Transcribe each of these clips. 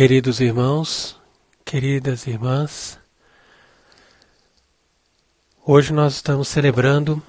Queridos irmãos, queridas irmãs, hoje nós estamos celebrando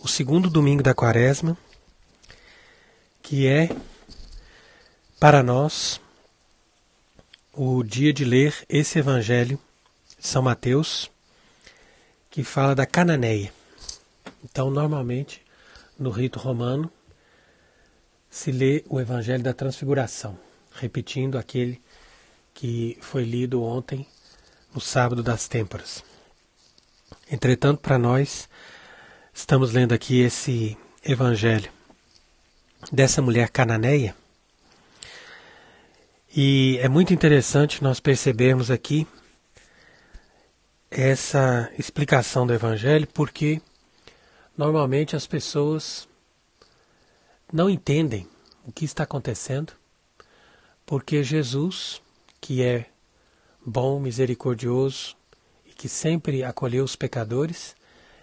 o segundo domingo da Quaresma, que é, para nós, o dia de ler esse Evangelho de São Mateus, que fala da Cananeia. Então, normalmente, no rito romano, se lê o Evangelho da Transfiguração, repetindo aquele que foi lido ontem, no sábado das Têmporas. Entretanto, para nós, estamos lendo aqui esse Evangelho dessa mulher cananeia, e é muito interessante nós percebermos aqui essa explicação do Evangelho, porque normalmente as pessoas não entendem o que está acontecendo, porque Jesus, que é bom, misericordioso e que sempre acolheu os pecadores,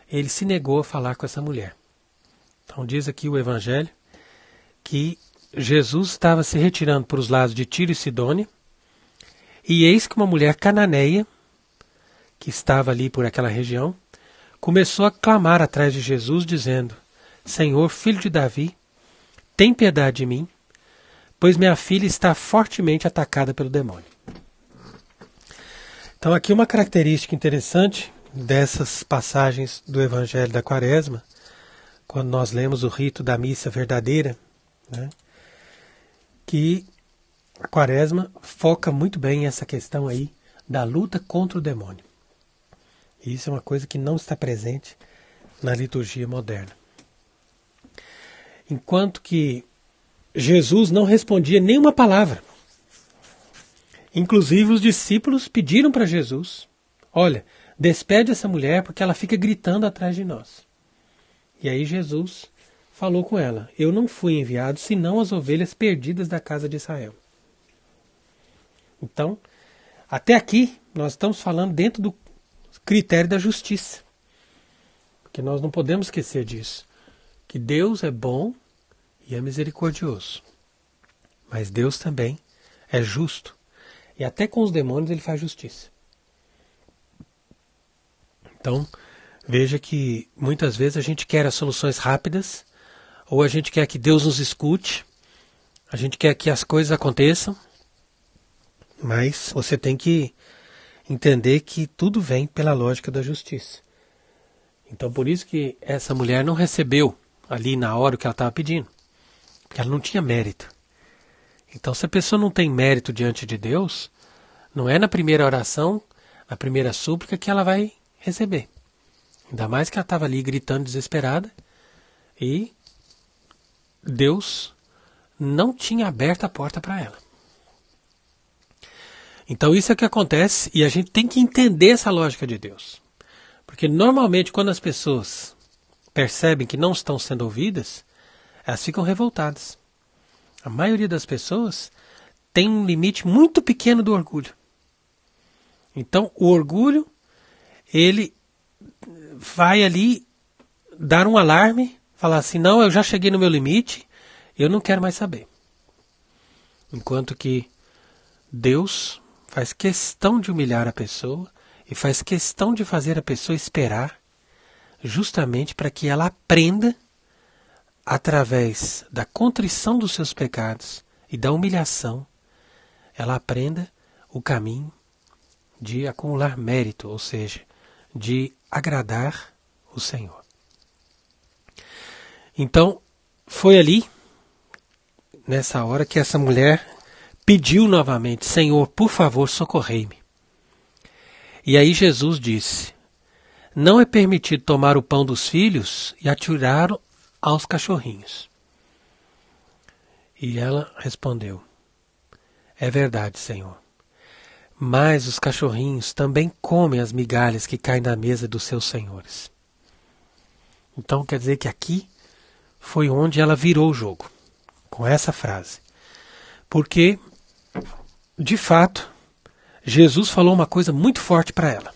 ele se negou a falar com essa mulher. Então diz aqui o Evangelho que Jesus estava se retirando para os lados de Tiro e Sidônia, e eis que uma mulher cananeia, que estava ali por aquela região, começou a clamar atrás de Jesus, dizendo: Senhor, filho de Davi, tem piedade de mim, pois minha filha está fortemente atacada pelo demônio. Então aqui uma característica interessante dessas passagens do Evangelho da Quaresma, quando nós lemos o rito da missa verdadeira, né, que a Quaresma foca muito bem essa questão aí da luta contra o demônio. E isso é uma coisa que não está presente na liturgia moderna. Enquanto que Jesus não respondia nenhuma palavra. Inclusive os discípulos pediram para Jesus: olha, despede essa mulher porque ela fica gritando atrás de nós. E aí Jesus falou com ela: eu não fui enviado senão as ovelhas perdidas da casa de Israel. Então, até aqui nós estamos falando dentro do critério da justiça. Porque nós não podemos esquecer disso. Que Deus é bom e é misericordioso. Mas Deus também é justo. E até com os demônios ele faz justiça. Então, veja que muitas vezes a gente quer as soluções rápidas, ou a gente quer que Deus nos escute, a gente quer que as coisas aconteçam, mas você tem que entender que tudo vem pela lógica da justiça. Então, por isso que essa mulher não recebeu ali na hora o que ela estava pedindo. Porque ela não tinha mérito. Então, se a pessoa não tem mérito diante de Deus, não é na primeira oração, na primeira súplica que ela vai receber. Ainda mais que ela estava ali gritando desesperada e Deus não tinha aberto a porta para ela. Então, isso é o que acontece e a gente tem que entender essa lógica de Deus. Porque normalmente quando as pessoas percebem que não estão sendo ouvidas, elas ficam revoltadas. A maioria das pessoas tem um limite muito pequeno do orgulho. Então, o orgulho, ele vai ali dar um alarme, falar assim: não, eu já cheguei no meu limite, eu não quero mais saber. Enquanto que Deus faz questão de humilhar a pessoa e faz questão de fazer a pessoa esperar, justamente para que ela aprenda, através da contrição dos seus pecados e da humilhação, ela aprenda o caminho de acumular mérito, ou seja, de agradar o Senhor. Então, foi ali, nessa hora, que essa mulher pediu novamente: Senhor, por favor, socorrei-me. E aí Jesus disse: não é permitido tomar o pão dos filhos e atirar aos cachorrinhos. E ela respondeu: é verdade, Senhor. Mas os cachorrinhos também comem as migalhas que caem da mesa dos seus senhores. Então quer dizer que aqui foi onde ela virou o jogo, com essa frase. Porque, de fato, Jesus falou uma coisa muito forte para ela.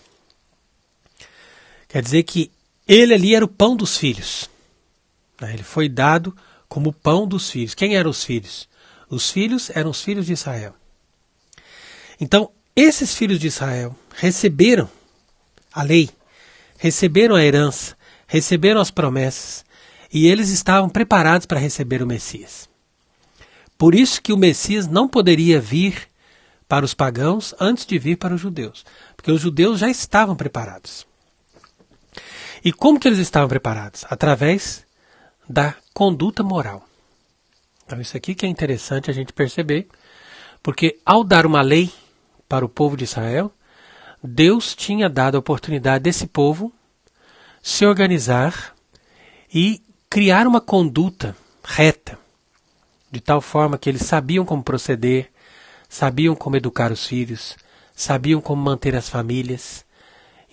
Quer dizer que ele ali era o pão dos filhos. Ele foi dado como pão dos filhos. Quem eram os filhos? Os filhos eram os filhos de Israel. Então, esses filhos de Israel receberam a lei, receberam a herança, receberam as promessas, e eles estavam preparados para receber o Messias. Por isso que o Messias não poderia vir para os pagãos antes de vir para os judeus, porque os judeus já estavam preparados. E como que eles estavam preparados? Através da conduta moral. Então isso aqui que é interessante a gente perceber, porque ao dar uma lei para o povo de Israel, Deus tinha dado a oportunidade desse povo se organizar e criar uma conduta reta, de tal forma que eles sabiam como proceder, sabiam como educar os filhos, sabiam como manter as famílias.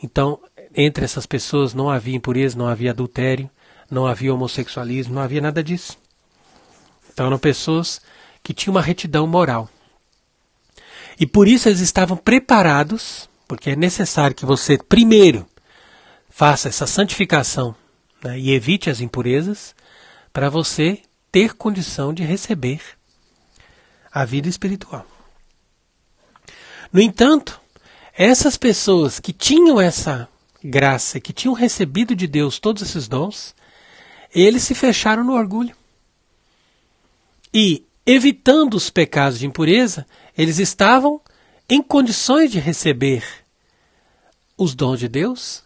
Então, entre essas pessoas não havia impureza, não havia adultério, não havia homossexualismo, não havia nada disso. Então eram pessoas que tinham uma retidão moral. E por isso eles estavam preparados, porque é necessário que você primeiro faça essa santificação, né, e evite as impurezas, para você ter condição de receber a vida espiritual. No entanto, essas pessoas que tinham essa graça, que tinham recebido de Deus todos esses dons, eles se fecharam no orgulho. E, evitando os pecados de impureza, eles estavam em condições de receber os dons de Deus,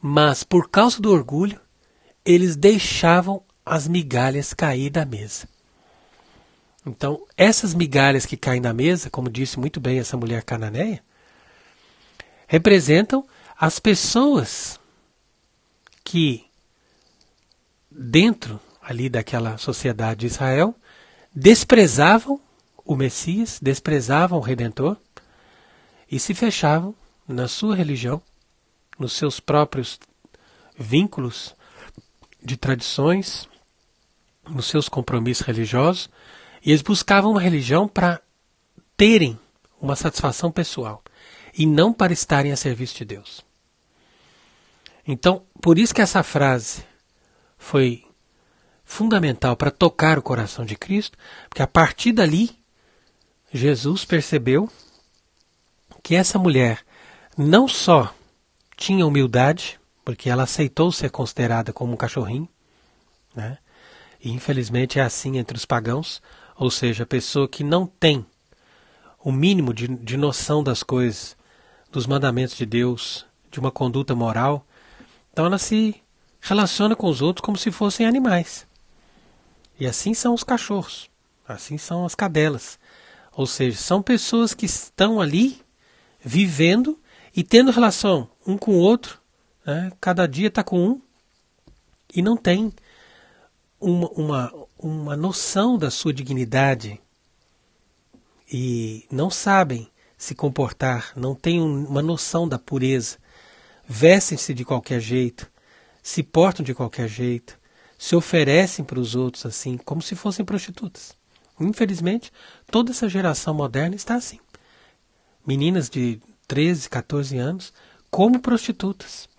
mas por causa do orgulho, eles deixavam as migalhas cair da mesa. Então, essas migalhas que caem da mesa, como disse muito bem essa mulher cananeia, representam as pessoas que, dentro ali daquela sociedade de Israel, desprezavam o Messias, desprezavam o Redentor e se fechavam na sua religião, nos seus próprios vínculos de tradições, nos seus compromissos religiosos, e eles buscavam uma religião para terem uma satisfação pessoal e não para estarem a serviço de Deus. Então, por isso que essa frase foi fundamental para tocar o coração de Cristo, porque a partir dali, Jesus percebeu que essa mulher não só tinha humildade, porque ela aceitou ser considerada como um cachorrinho, né? E infelizmente é assim entre os pagãos, ou seja, a pessoa que não tem o mínimo de noção das coisas, dos mandamentos de Deus, de uma conduta moral, então ela se relaciona com os outros como se fossem animais. E assim são os cachorros, assim são as cadelas. Ou seja, são pessoas que estão ali vivendo e tendo relação um com o outro, né? Cada dia está com um e não tem uma noção da sua dignidade e não sabem se comportar, não têm uma noção da pureza, vestem-se de qualquer jeito, se portam de qualquer jeito, se oferecem para os outros assim, como se fossem prostitutas. Infelizmente, toda essa geração moderna está assim. Meninas de 13, 14 anos como prostitutas.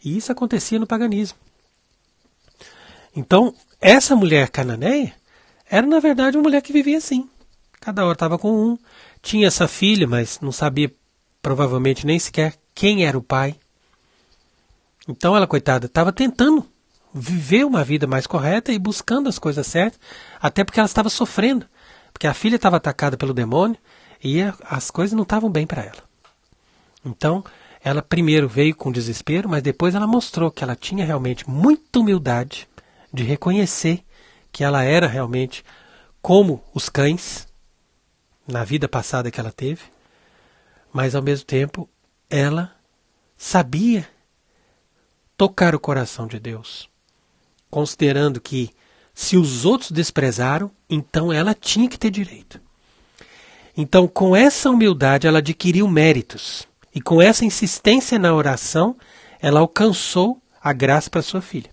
E isso acontecia no paganismo. Então, essa mulher cananeia era, na verdade, uma mulher que vivia assim. Cada hora estava com um, tinha essa filha, mas não sabia provavelmente nem sequer quem era o pai. Então ela, coitada, estava tentando viver uma vida mais correta e buscando as coisas certas, até porque ela estava sofrendo, porque a filha estava atacada pelo demônio e as coisas não estavam bem para ela. Então, ela primeiro veio com desespero, mas depois ela mostrou que ela tinha realmente muita humildade de reconhecer que ela era realmente como os cães na vida passada que ela teve, mas ao mesmo tempo ela sabia tocar o coração de Deus, considerando que se os outros desprezaram, então ela tinha que ter direito. Então, com essa humildade, ela adquiriu méritos. E com essa insistência na oração, ela alcançou a graça para sua filha.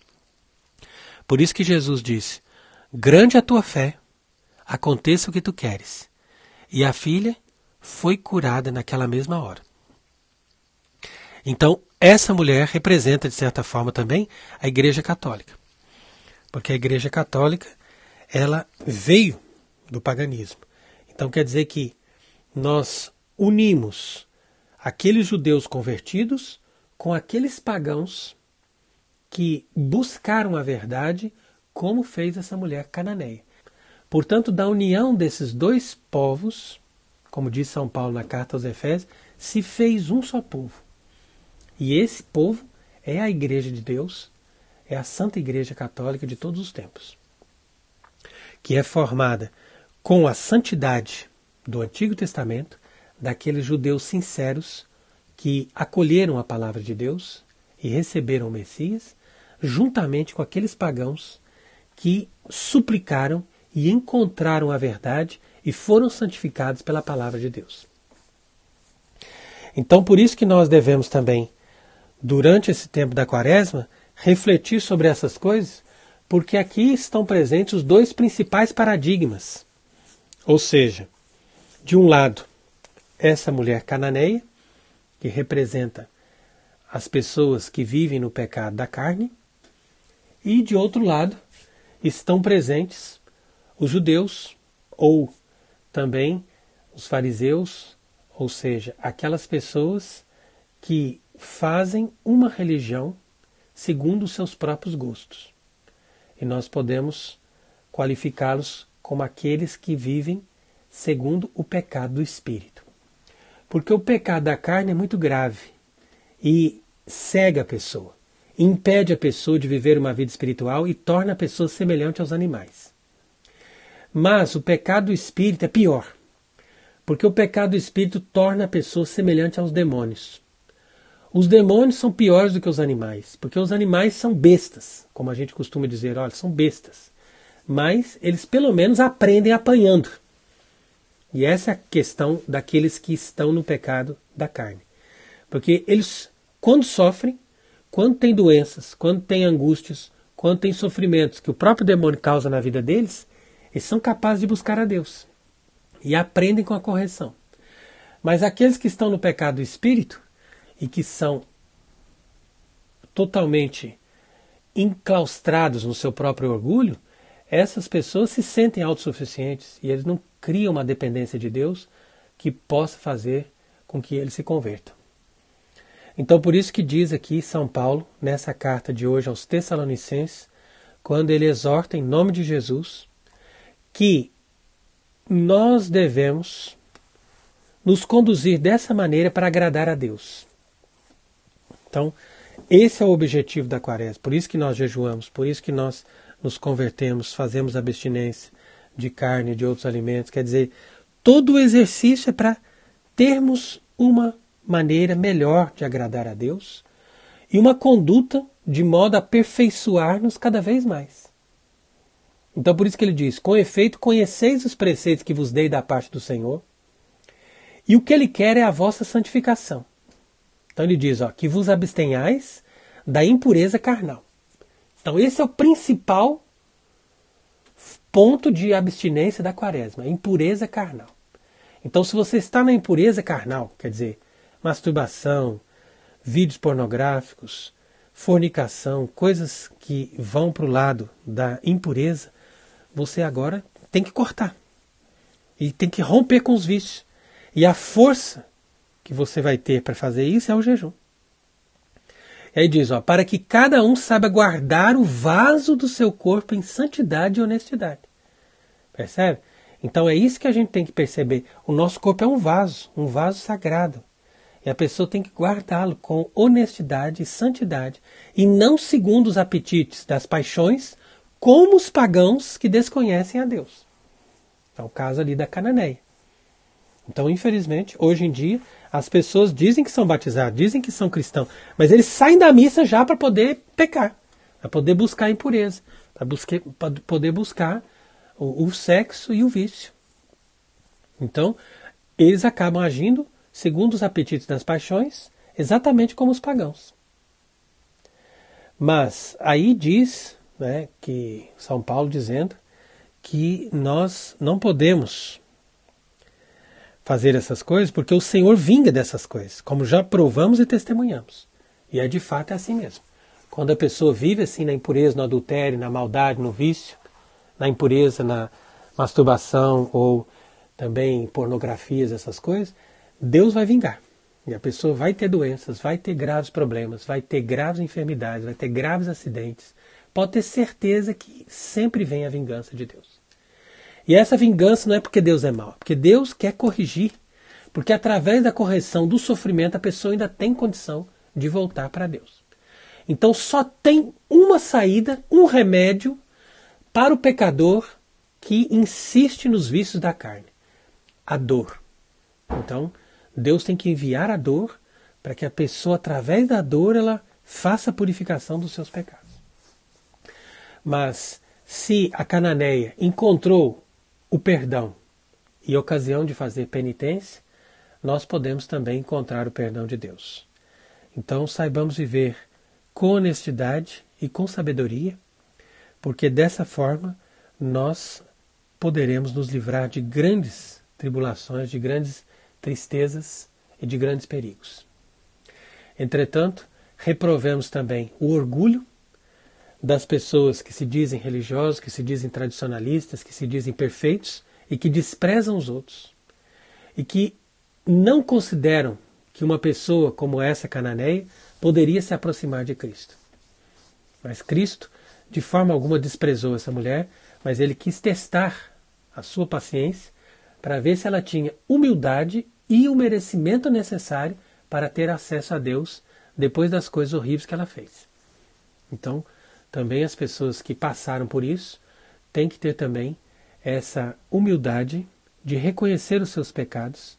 Por isso que Jesus disse, grande é a tua fé, aconteça o que tu queres. E a filha foi curada naquela mesma hora. Então, essa mulher representa, de certa forma, também a Igreja Católica. Porque a Igreja Católica, ela veio do paganismo. Então, quer dizer que nós unimos aqueles judeus convertidos com aqueles pagãos que buscaram a verdade, como fez essa mulher cananeia. Portanto, da união desses dois povos, como diz São Paulo na carta aos Efésios, se fez um só povo. E esse povo é a Igreja de Deus, é a Santa Igreja Católica de todos os tempos, que é formada com a santidade do Antigo Testamento, daqueles judeus sinceros que acolheram a palavra de Deus e receberam o Messias, juntamente com aqueles pagãos que suplicaram e encontraram a verdade e foram santificados pela palavra de Deus. Então, por isso que nós devemos também, durante esse tempo da Quaresma, refletir sobre essas coisas, porque aqui estão presentes os dois principais paradigmas. Ou seja, de um lado, essa mulher cananeia, que representa as pessoas que vivem no pecado da carne, e de outro lado, estão presentes os judeus, ou também os fariseus, ou seja, aquelas pessoas que fazem uma religião segundo os seus próprios gostos. E nós podemos qualificá-los como aqueles que vivem segundo o pecado do espírito. Porque o pecado da carne é muito grave e cega a pessoa, impede a pessoa de viver uma vida espiritual e torna a pessoa semelhante aos animais. Mas o pecado do espírito é pior, porque o pecado do espírito torna a pessoa semelhante aos demônios. Os demônios são piores do que os animais, porque os animais são bestas, como a gente costuma dizer, olha, são bestas. Mas eles pelo menos aprendem apanhando. E essa é a questão daqueles que estão no pecado da carne. Porque eles, quando sofrem, quando têm doenças, quando têm angústias, quando têm sofrimentos que o próprio demônio causa na vida deles, eles são capazes de buscar a Deus. E aprendem com a correção. Mas aqueles que estão no pecado do espírito, e que são totalmente enclaustrados no seu próprio orgulho, essas pessoas se sentem autossuficientes e eles não criam uma dependência de Deus que possa fazer com que eles se convertam. Então, por isso que diz aqui São Paulo, nessa carta de hoje aos Tessalonicenses, quando ele exorta em nome de Jesus, que nós devemos nos conduzir dessa maneira para agradar a Deus. Então, esse é o objetivo da Quaresma. Por isso que nós jejuamos, por isso que nós nos convertemos, fazemos abstinência de carne e de outros alimentos. Quer dizer, todo o exercício é para termos uma maneira melhor de agradar a Deus e uma conduta de modo a aperfeiçoar-nos cada vez mais. Então, por isso que ele diz, com efeito, conheceis os preceitos que vos dei da parte do Senhor, e o que ele quer é a vossa santificação. Então ele diz, que vos abstenhais da impureza carnal. Então esse é o principal ponto de abstinência da Quaresma, a impureza carnal. Então se você está na impureza carnal, quer dizer, masturbação, vídeos pornográficos, fornicação, coisas que vão para o lado da impureza, você agora tem que cortar. E tem que romper com os vícios. E a força que você vai ter para fazer isso é o jejum. E aí diz, para que cada um saiba guardar o vaso do seu corpo em santidade e honestidade. Percebe? Então é isso que a gente tem que perceber. O nosso corpo é um vaso sagrado. E a pessoa tem que guardá-lo com honestidade e santidade. E não segundo os apetites das paixões, como os pagãos que desconhecem a Deus. É o caso ali da cananeia. Então, infelizmente, hoje em dia, as pessoas dizem que são batizados, dizem que são cristãos, mas eles saem da missa já para poder pecar, para poder buscar a impureza, para poder buscar o sexo e o vício. Então, eles acabam agindo segundo os apetites das paixões, exatamente como os pagãos. Mas aí diz, que São Paulo dizendo que nós não podemos fazer essas coisas, porque o Senhor vinga dessas coisas, como já provamos e testemunhamos. E de fato é assim mesmo. Quando a pessoa vive assim na impureza, no adultério, na maldade, no vício, na impureza, na masturbação ou também em pornografias, essas coisas, Deus vai vingar. E a pessoa vai ter doenças, vai ter graves problemas, vai ter graves enfermidades, vai ter graves acidentes. Pode ter certeza que sempre vem a vingança de Deus. E essa vingança não é porque Deus é mau, é porque Deus quer corrigir. Porque através da correção do sofrimento a pessoa ainda tem condição de voltar para Deus. Então só tem uma saída, um remédio para o pecador que insiste nos vícios da carne. A dor. Então Deus tem que enviar a dor para que a pessoa, através da dor, ela faça a purificação dos seus pecados. Mas se a cananeia encontrou o perdão e ocasião de fazer penitência, nós podemos também encontrar o perdão de Deus. Então saibamos viver com honestidade e com sabedoria, porque dessa forma nós poderemos nos livrar de grandes tribulações, de grandes tristezas e de grandes perigos. Entretanto, reprovemos também o orgulho das pessoas que se dizem religiosos, que se dizem tradicionalistas, que se dizem perfeitos e que desprezam os outros. E que não consideram que uma pessoa como essa cananeia poderia se aproximar de Cristo. Mas Cristo, de forma alguma, desprezou essa mulher, mas ele quis testar a sua paciência para ver se ela tinha humildade e o merecimento necessário para ter acesso a Deus depois das coisas horríveis que ela fez. Então, também as pessoas que passaram por isso têm que ter também essa humildade de reconhecer os seus pecados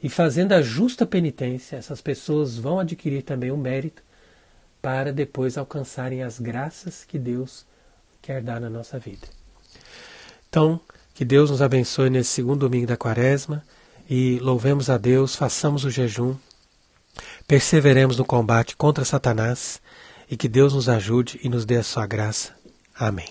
e, fazendo a justa penitência, essas pessoas vão adquirir também o mérito para depois alcançarem as graças que Deus quer dar na nossa vida. Então, que Deus nos abençoe nesse segundo domingo da Quaresma e louvemos a Deus, façamos o jejum, perseveremos no combate contra Satanás e que Deus nos ajude e nos dê a sua graça. Amém.